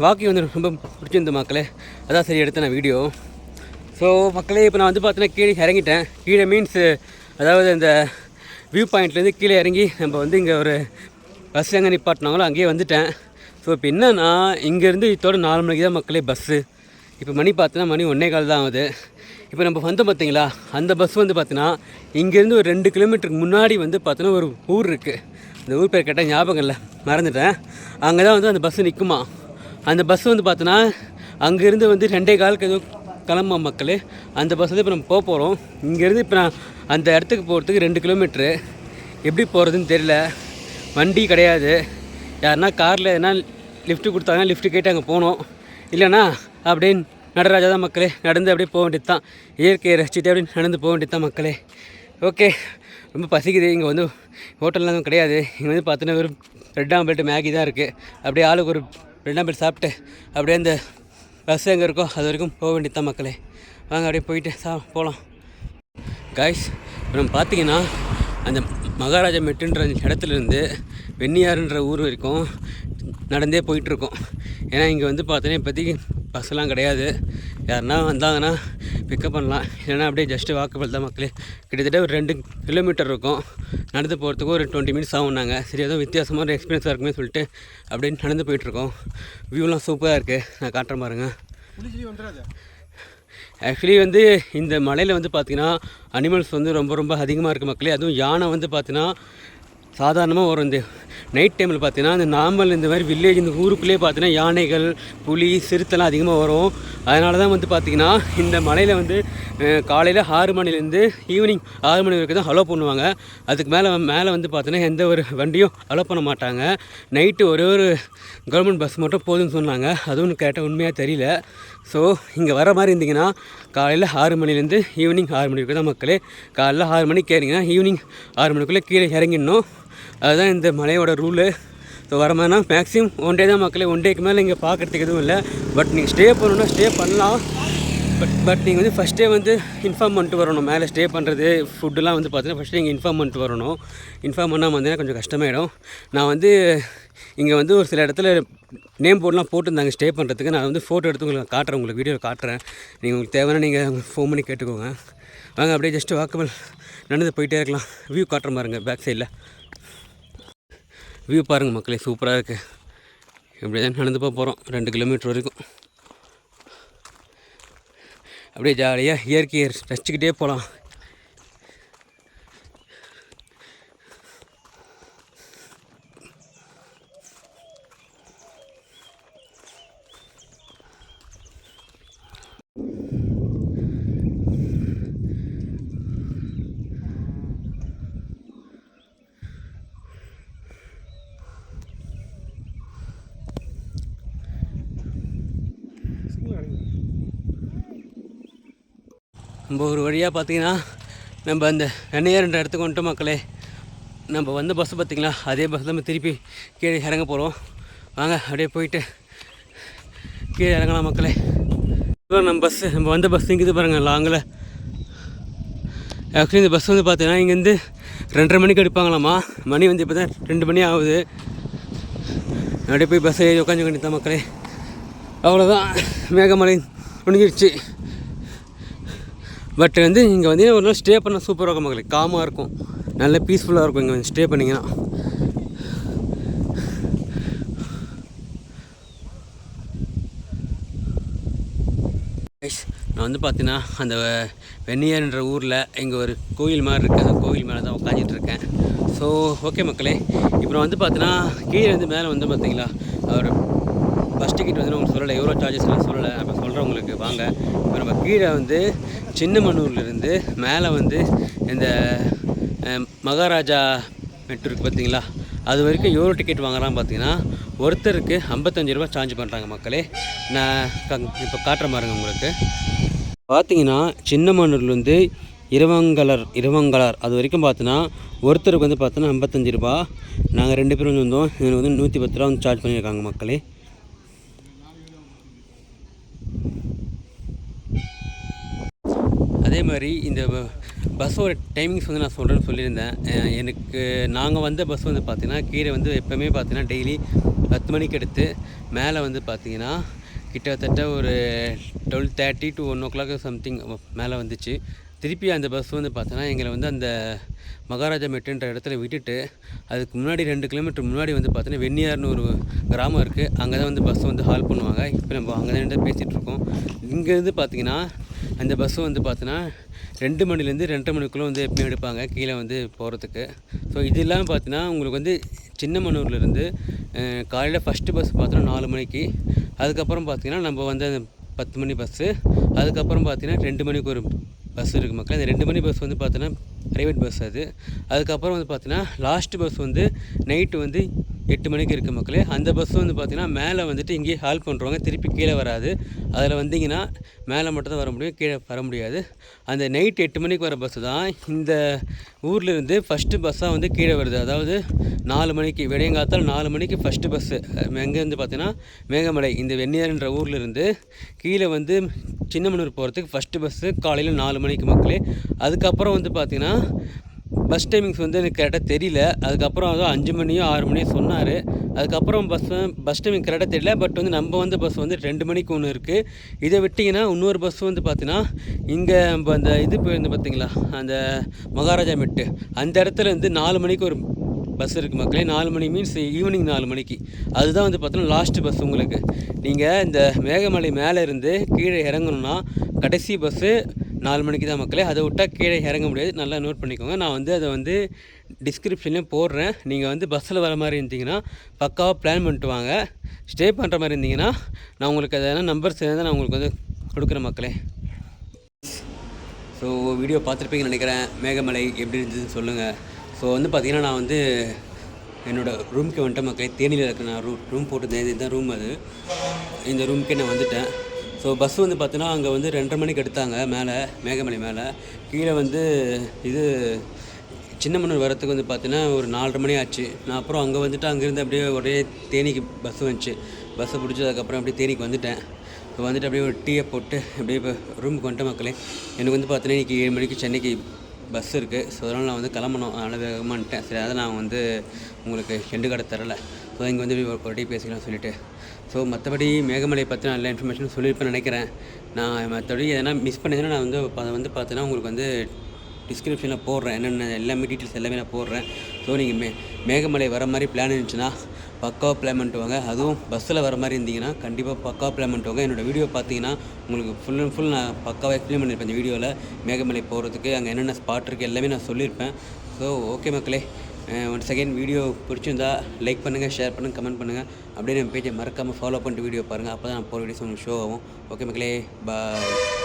வாக்கிங் வந்து ரொம்ப பிடிச்சிருந்த மக்களே. அதான் சரி எடுத்தேன் நான் வீடியோ. ஸோ மக்களே இப்போ நான் வந்து பார்த்தீங்கன்னா கீழே இறங்கிட்டேன். கீழே மீன்ஸ் அதாவது அந்த வியூ பாயிண்ட்லேருந்து கீழே இறங்கி நம்ம வந்து இங்கே ஒரு பஸ் எங்கே நிப்பாட்டினாங்களோ அங்கேயே வந்துட்டேன். ஸோ இப்போ என்னன்னா இங்கேருந்து இதோட 4 மணிக்கு தான் மக்களே பஸ்ஸு. இப்போ மணி பார்த்தீங்கன்னா மணி 1:15 தான் ஆகுது. இப்போ நம்ம வந்தோம் பார்த்தீங்களா, அந்த பஸ் வந்து பார்த்தீங்கன்னா இங்கேருந்து ஒரு 2 கிலோமீட்டருக்கு முன்னாடி வந்து பார்த்தீங்கன்னா ஒரு ஊர் இருக்குது. அந்த ஊர் பேர் கேட்டால் ஞாபகம் இல்லை, மறந்துட்டேன். அங்கே தான் வந்து அந்த பஸ்ஸு நிற்குமா. அந்த பஸ் வந்து பார்த்தீங்கன்னா அங்கேருந்து வந்து 2:15 எதுவும் கிளம்புமா மக்களே. அந்த பஸ் வந்து இப்போ நம்ம போக போகிறோம். இங்கேருந்து இப்போ நான் அந்த இடத்துக்கு போகிறதுக்கு 2 கிலோமீட்ரு. எப்படி போகிறதுன்னு தெரியல, வண்டி கிடையாது. யாருன்னா காரில் எதனா லிஃப்ட்டு கொடுத்தாங்கன்னா லிஃப்ட்டு கேட்டு அங்கே போகணும். இல்லைனா அப்படியே நடராஜா தான் மக்களே, நடந்து அப்படியே போக வேண்டியது தான். இயற்கையை ரசிச்சுட்டு அப்படியே நடந்து போக வேண்டியது தான் மக்களே. ஓகே, ரொம்ப பசிக்குது. இங்கே வந்து ஹோட்டல்லாம் எதுவும் கிடையாது. இங்கே வந்து பார்த்தீங்கன்னா ஒரு பிரெட் ஆம்லெட் மேகி தான் இருக்குது. அப்படியே ஆளுக்கு ஒரு பிரெட் ஆம்லெட் சாப்பிட்டு அப்படியே அந்த பஸ் எங்கே இருக்கோ அது வரைக்கும் போக வேண்டியது தான் மக்களே. வாங்க அப்படியே போயிட்டு போகலாம் காய்ஸ். நம்ம பார்த்தீங்கன்னா அந்த மகாராஜா மெட்டுன்ற இடத்துலேருந்து வெண்ணியாறுன்ற ஊர் வரைக்கும் நடந்தே போயிட்டுருக்கோம். ஏன்னா இங்கே வந்து பார்த்தீங்கன்னா இப்போதைக்கு பஸ்ஸெல்லாம் கிடையாது. யாருன்னா வந்தாங்கன்னா பிக்கப் பண்ணலாம், இல்லைன்னா அப்படியே ஜஸ்ட்டு வாக்கபிள் தான் மக்களே. கிட்டத்தட்ட ஒரு 2 கிலோமீட்டர் இருக்கும். நடந்து போகிறதுக்கு ஒரு 20 மினிட்ஸ் ஆகும்னாங்க. சரி, ஏதோ வித்தியாசமாக ஒரு எக்ஸ்பீரியன்ஸாக இருக்குமே சொல்லிட்டு அப்படியே நடந்து போயிட்டுருக்கோம். வியூலாம் சூப்பராக இருக்குது, நான் காட்டுறேன் பாருங்கள். ஆக்சுவலி வந்து இந்த மலையில் வந்து பார்த்திங்கன்னா அனிமல்ஸ் வந்து ரொம்ப அதிகமாக இருக்குது மக்களே. அதுவும் யானை வந்து பார்த்திங்கன்னா சாதாரணமாக வரும். இந்த நைட் டைமில் பார்த்தீங்கன்னா இந்த நார்மல் இந்த மாதிரி வில்லேஜ் இந்த ஊருக்குள்ளேயே பார்த்தீங்கன்னா யானைகள், புலி, சிறுத்தைலாம் அதிகமாக வரும். அதனால தான் வந்து பார்த்திங்கன்னா இந்த மலையில் வந்து காலையில் 6 மணிலேருந்து ஈவினிங் 6 மணி வரைக்கும் தான் அலோவ் பண்ணுவாங்க. அதுக்கு மேலே வந்து பார்த்தீங்கன்னா எந்த ஒரு வண்டியும் அலோவ் பண்ண மாட்டாங்க. நைட்டு ஒரு கவர்மெண்ட் பஸ் மட்டும் போதுன்னு சொன்னாங்க. அதுவும் கேட்டால் உண்மையாக தெரியல. ஸோ இங்கே வர மாதிரி இருந்தீங்கன்னா காலையில் 6 மணிலேருந்து ஈவினிங் 6 மணி வரைக்கும் தான் மக்களே. காலையில் 6 மணிக்கு ஏறிங்கன்னா ஈவினிங் 6 மணிக்குள்ளே கீழே இறங்கிடணும். அதுதான் இந்த மலையோட ரூலு. ஸோ வர மாதிரினா மேக்ஸிமம் 1 டே தான் மக்களே. 1 டேக்கு மேலே இங்கே பார்க்குறதுக்கு எதுவும் இல்லை. பட் நீங்கள் ஸ்டே பண்ணணுன்னா ஸ்டே பண்ணலாம். பட் நீங்கள் வந்து ஃபஸ்ட்டே வந்து இன்ஃபார்ம் பண்ணிட்டு வரணும். மேலே ஸ்டே பண்ணுறது ஃபுட்டுலாம் வந்து பார்த்தீங்கன்னா ஃபஸ்ட்டு நீங்கள் இன்ஃபார்ம் பண்ணிட்டு வரணும். இன்ஃபார்ம் பண்ணாமல் வந்தீங்கன்னா கொஞ்சம் கஷ்டமாயிடும். நான் வந்து இங்கே வந்து ஒரு சில இடத்துல நேம் போர்டெலாம் போட்டுருந்தாங்க ஸ்டே பண்ணுறதுக்கு. நான் வந்து ஃபோட்டோ எடுத்து உங்களுக்கு காட்டுறேன், உங்களுக்கு வீடியோவில் காட்டுறேன். நீங்கள் உங்களுக்கு தேவைன்னா நீங்கள் ஃபோன் பண்ணி கேட்டுக்கோங்க. வாங்க அப்படியே ஜஸ்ட்டு வாக்கபிள் நடந்து போயிட்டே இருக்கலாம். வியூ காட்டுற பாருங்கள் பேக் சைடில். வியூ பாருங்கள் மக்களே, சூப்பராக இருக்குது. இப்படி தான் நடந்து போகிறோம் 2 கிலோமீட்டர் வரைக்கும். அப்படியே ஜாலியாக இயற்கையை ரசிச்சுக்கிட்டே போகலாம். நம்ம ஒரு வழியாக பார்த்திங்கன்னா நம்ம அந்த வெண்ணியாறுன்ற இடத்துக்கு வந்துட்டோம் மக்களே. நம்ம வந்த பஸ்ஸு பார்த்திங்களா, அதே பஸ் நம்ம திருப்பி கீழே இறங்க போகிறோம். வாங்க அப்படியே போயிட்டு கீழே இறங்கலாம் மக்களே. நம்ம வந்த பஸ் இங்கே பாருங்கள் லாங்கில். ஆக்சுவலி இந்த பஸ் வந்து பார்த்தீங்கன்னா இங்கேருந்து 2:30 மணிக்கு எடுப்பாங்களாம்மா. மணி வந்து இப்போ தான் 2 மணி ஆகுது. அப்படியே போய் பஸ்ஸை ஏறி உட்காந்து வேண்டியதான் மக்களே. அவ்வளோதான், மேகமலை முடிஞ்சிடுச்சு. பட் வந்து இங்கே வந்து ஒரு நாள் ஸ்டே பண்ணால் சூப்பராக இருக்கும் மக்களே. காமாக இருக்கும், நல்ல பீஸ்ஃபுல்லாக இருக்கும் இங்கே வந்து ஸ்டே பண்ணிங்கன்னா. நான் வந்து பார்த்தீங்கன்னா அந்த வெண்ணியாறுன்ற ஊரில் இங்கே ஒரு கோயில் மாதிரி இருக்குது. அந்த கோயில் மேலே தான் உட்காந்துட்ருக்கேன். ஸோ ஓகே மக்களே, இப்போ வந்து பார்த்தீங்கன்னா கீழே வந்து மேலே வந்து பார்த்தீங்களா ஒரு பஸ் டிக்கெட் வந்து உங்களுக்கு சொல்லலை, எவ்வளோ சார்ஜஸ்லாம் சொல்லலை. அப்போ சொல்கிறேன் உங்களுக்கு வாங்க. இப்போ நம்ம கீழே வந்து சின்னமனூர்லேருந்து மேலே வந்து இந்த மகாராஜா மெட்டு இருக்குது பார்த்தீங்களா, அது வரைக்கும் எவ்வளோ டிக்கெட் வாங்குறான்னு பார்த்தீங்கன்னா ஒருத்தருக்கு 55 ரூபா சார்ஜ் பண்ணுறாங்க மக்களே. நான் இப்போ காட்டுற பாருங்க உங்களுக்கு. பார்த்தீங்கன்னா சின்னமனூர்லேருந்து இரவங்கலார் அது வரைக்கும் பார்த்தீங்கன்னா ஒருத்தருக்கு வந்து பார்த்தோன்னா 55 ரூபா. நாங்கள் 2 பேரும் வந்தோம். எங்களுக்கு வந்து 110 ரூபா வந்து சார்ஜ் பண்ணியிருக்காங்க மக்களே. அதே மாதிரி இந்த பஸ்ஸோட டைமிங்ஸ் வந்து நான் சொல்லியிருந்தேன். எனக்கு நாங்கள் வந்த பஸ் வந்து பார்த்திங்கன்னா கீழே வந்து எப்போவுமே பார்த்திங்கன்னா டெய்லி 10 மணிக்கு எடுத்து மேலே வந்து பார்த்திங்கன்னா கிட்டத்தட்ட ஒரு 12:30 to 1 o'clock சம்திங் மேலே வந்துச்சு. திருப்பி அந்த பஸ் வந்து பார்த்தோன்னா எங்களை வந்து அந்த மகாராஜா மெட்டுன்ற இடத்துல விட்டுட்டு அதுக்கு முன்னாடி 2 கிலோமீட்டர் முன்னாடி வந்து பார்த்தோன்னா வெண்ணியார்னு ஒரு கிராமம் இருக்குது. அங்கே தான் வந்து பஸ் வந்து ஹால் பண்ணுவாங்க. இப்போ நம்ம அங்கே தான் பேசிகிட்ருக்கோம். இங்கேருந்து பார்த்திங்கன்னா அந்த பஸ்ஸு வந்து பார்த்தோன்னா 2 மணிலேருந்து 2:30 மணிக்குள்ளே வந்து எப்பயும் எடுப்பாங்க கீழே வந்து போகிறதுக்கு. ஸோ இது இல்லாமல் பார்த்தீங்கன்னா உங்களுக்கு வந்து சின்னமனூர்லேருந்து காலையில் ஃபஸ்ட்டு பஸ் பார்த்தோன்னா 4 மணிக்கு, அதுக்கப்புறம் பார்த்திங்கன்னா நம்ம வந்து அந்த 10 மணி பஸ்ஸு, அதுக்கப்புறம் பார்த்திங்கன்னா 2 மணிக்கு ஒரு பஸ் இருக்குது மக்கள். அந்த 2 மணி பஸ் வந்து பார்த்தோன்னா ப்ரைவேட் பஸ் அது. அதுக்கப்புறம் வந்து பார்த்தீங்கன்னா லாஸ்ட்டு பஸ் வந்து நைட்டு வந்து 8 மணிக்கு இருக்குது மக்களே. அந்த பஸ் வந்து பார்த்திங்கன்னா மேலே வந்துட்டு இங்கேயே ஹால் பண்ணுறவங்க, திருப்பி கீழே வராது. அதில் வந்தீங்கன்னா மேலே மட்டும் தான் வர முடியும், கீழே வர முடியாது. அந்த நைட் 8 மணிக்கு வர பஸ்ஸு தான் இந்த ஊர்லேருந்து ஃபஸ்ட்டு பஸ்ஸாக வந்து கீழே வருது. அதாவது 4 மணிக்கு விடையங்காத்தால் 4 மணிக்கு ஃபஸ்ட்டு பஸ்ஸு எங்கேருந்து பார்த்தீங்கன்னா மேகமலை இந்த வெண்ணியார்ன்ற ஊர்லேருந்து கீழே வந்து சின்னமனூர் போகிறதுக்கு ஃபஸ்ட்டு பஸ்ஸு காலையில் 4 மணிக்கு மக்களே. அதுக்கப்புறம் வந்து பார்த்திங்கன்னா பஸ் டைமிங்ஸ் வந்து எனக்கு கரெக்டாக தெரியல. அதுக்கப்புறம் அதுவும் 5 மணியோ 6 மணியோ சொன்னார். அதுக்கப்புறம் பஸ் டைமிங் கரெக்டாக தெரியல. பட் வந்து நம்ம வந்து பஸ் வந்து 2 மணிக்கு ஒன்று இருக்குது. இதை விட்டிங்கன்னா இன்னொரு பஸ் வந்து பார்த்தீங்கன்னா இங்கே நம்ம அந்த இது போயிருந்து பார்த்திங்களா அந்த மகாராஜா மெட்டு அந்த இடத்துல வந்து 4 மணிக்கு ஒரு பஸ் இருக்குது மக்களே. 4 மணி மீன்ஸ் ஈவினிங் 4 மணிக்கு. அதுதான் வந்து பார்த்தோன்னா லாஸ்ட்டு பஸ் உங்களுக்கு. நீங்கள் இந்த மேகமலை மேலே இருந்து கீழே இறங்கணுன்னா கடைசி பஸ்ஸு 4 மணிக்கு தான் மக்களே. அதை விட்டால் கீழே இறங்க முடியாது. நல்லா நோட் பண்ணிக்கோங்க. நான் வந்து அதை வந்து டிஸ்கிரிப்ஷன்லேயும் போடுறேன். நீங்கள் வந்து பஸ்ஸில் வர மாதிரி இருந்தீங்கன்னா பக்காவாக பிளான் பண்ணிட்டு வாங்க. ஸ்டே பண்ணுற மாதிரி இருந்தீங்கன்னா நான் உங்களுக்கு எதனா நம்பர்ஸ் தான் நான் உங்களுக்கு வந்து கொடுக்குறேன் மக்களே. ஸோ வீடியோ பார்த்துருப்பீங்கன்னு நினைக்கிறேன். மேகமலை எப்படி இருந்ததுன்னு சொல்லுங்கள். ஸோ வந்து பார்த்திங்கன்னா நான் வந்து என்னோடய ரூமுக்கு வந்துட்டேன் மக்களே. தேனியில் இருக்கிற நான் ரூம் போட்டுருந்தேன். இதுதான் ரூம். அது இந்த ரூமுக்கே நான் வந்துட்டேன். ஸோ பஸ் வந்து பார்த்தீங்கன்னா அங்கே வந்து 2:30 மணிக்கு எடுத்தாங்க மேலே மேகமலை மேலே. கீழே வந்து இது சின்னமனூர் வரத்துக்கு வந்து பார்த்தீங்கன்னா ஒரு 4:30 மணி ஆச்சு. நான் அப்புறம் அங்கே வந்துட்டு அங்கேருந்து அப்படியே ஒரே தேனிக்கு பஸ்ஸு வந்துச்சு. பஸ்ஸை பிடிச்சதுக்கப்புறம் அப்படியே தேனிக்கு வந்துட்டேன். ஸோ வந்துட்டு அப்படியே ஒரு டீயை போட்டு அப்படியே இப்போ ரூமுக்கு வந்துட்டேன் மக்களே. எனக்கு வந்து பார்த்தீங்கன்னா இன்றைக்கி 7 மணிக்கு சென்னைக்கு பஸ் இருக்குது. ஸோ அதனால் நான் வந்து கிளம்பணும். அதனால் வேகமான்ட்டேன். சரி அதை நான் வந்து உங்களுக்கு எண்டு கடை தரலை. ஸோ இங்கே வந்து ஒரு டீ பேசிக்கலாம் சொல்லிவிட்டு. ஸோ மற்றபடி மேகமலை பற்றி நல்ல இன்ஃபர்மேஷன் சொல்லியிருப்பேன்னு நினைக்கிறேன். நான் மற்றபடி எதனா மிஸ் பண்ணிங்கன்னா நான் வந்து அதை வந்து பார்த்தீங்கன்னா உங்களுக்கு வந்து டிஸ்கிரிப்ஷனில் போடுறேன். என்னென்ன எல்லாமே டீட்டெயில்ஸ் எல்லாமே நான் போடுறேன். ஸோ நீங்கள் மேகமலை வர மாதிரி பிளான் இருந்துச்சுன்னா பக்காவாக பிளான் பண்ணிட்டு வாங்க. அதுவும் பஸ்ஸில் வர மாதிரி இருந்தீங்கன்னா கண்டிப்பாக பக்காவாக பிளான் பண்ணிட்டு வாங்க. என்னோடய வீடியோ பார்த்தீங்கன்னா உங்களுக்கு ஃபுல் அண்ட் ஃபுல் நான் பக்காவாக எக்ஸ்பிளைன் பண்ணியிருப்பேன். இந்த வீடியோவில் மேகமலை போகிறதுக்கு அங்கே என்னென்ன ஸ்பாட் இருக்குது எல்லாமே நான் சொல்லியிருப்பேன். ஸோ ஓகே மக்களே, ஒன்ஸ் அகைன் வீடியோ பிடிச்சிருந்தா லைக் பண்ணுங்கள், ஷேர் பண்ணுங்கள், கமெண்ட் பண்ணுங்கள். அப்படியே என் பேஜை மறக்காமல் ஃபாலோ பண்ணிட்டு வீடியோ பாருங்கள். அப்போ தான் நான் போகிற வீடியோஸ் உங்களுக்கு ஷோ ஆகும். ஓகே மக்களே, பாய்.